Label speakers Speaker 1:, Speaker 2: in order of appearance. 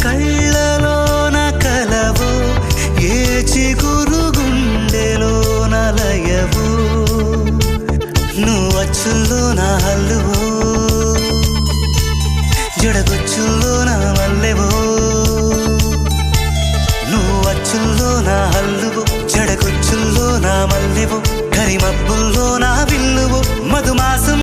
Speaker 1: కళ్ళలోన కలవో ఏ చిగురు గుండెలోన లయవో నువ్వు అచ్చుల్లో నా హల్లువో జడగొచ్చుల్లో నా మల్లెవో నువ్వు అచ్చుల్లో నా హల్లువో జడగొచ్చుల్లో నా మల్లెవో కరిమబ్బుల్లో నా విల్లువో మధుమాసం